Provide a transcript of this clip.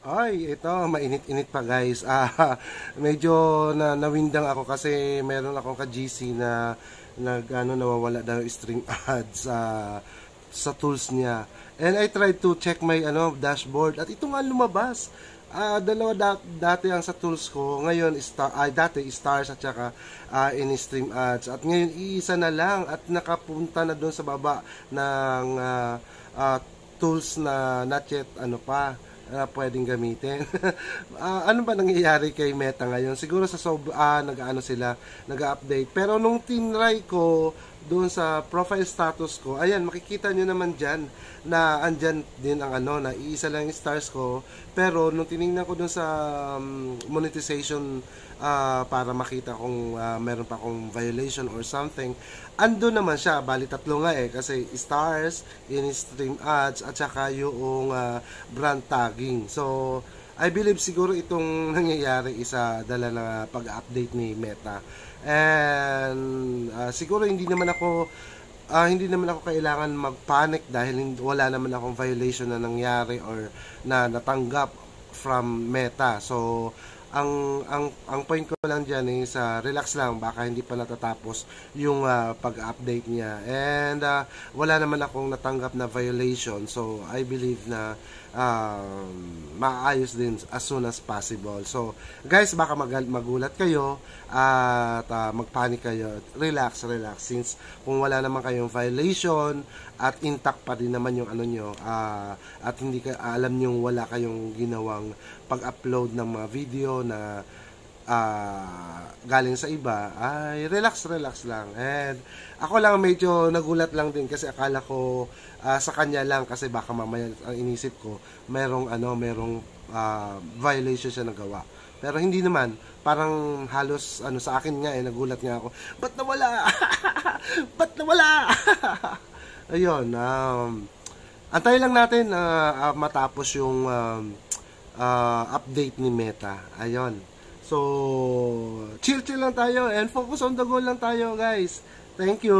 Ay, ito, mainit-init pa guys. Medyo nawindang ako kasi meron akong ka-GC na nawawala daw string ads sa tools niya. And I tried to check my dashboard at ito nga lumabas. Dalawa dati ang sa tools ko. Ngayon dati stars at saka in-stream ads. At ngayon iisa na lang at nakapunta na doon sa baba ng tools na not yet pwedeng gamitin. Ano ba nangyayari kay Meta ngayon? Siguro sa nag-update. Pero nung tinry ko doon sa profile status ko, ayan, makikita nyo naman dyan na andyan din ang na iisa lang yung stars ko. Pero nung tinignan ko doon sa monetization para makita kung meron pa akong violation or something, ando naman siya, bali tatlo nga kasi stars, in-stream ads at saka yung brand tagging. So I believe siguro itong nangyayari isa dala na pag-update ni Meta. And siguro hindi naman ako kailangan mag-panic dahil wala naman akong violation na nangyari or na natanggap from Meta. So ang point ko lang diyan is relax lang, baka hindi pa natatapos yung pag-update niya. And wala naman akong natanggap na violation. So I believe na maayos din as soon as possible. So guys, baka magulat kayo at magpanic kayo. Relax since kung wala naman kayong violation at intact pa din naman yung nyo at hindi ka alam nyo wala kayong ginawang pag-upload ng mga video na galing sa iba, ay relax lang. And ako lang medyo nagulat lang din kasi akala ko sa kanya lang, kasi baka mamaya ang inisip ko merong violation siya nagawa. Pero hindi naman, parang halos sa akin nga nagulat nga ako. Ba't nawala? Ayun, antay lang natin matapos yung update ni Meta. Ayun. So, chill lang tayo and focus on the goal lang tayo, guys. Thank you.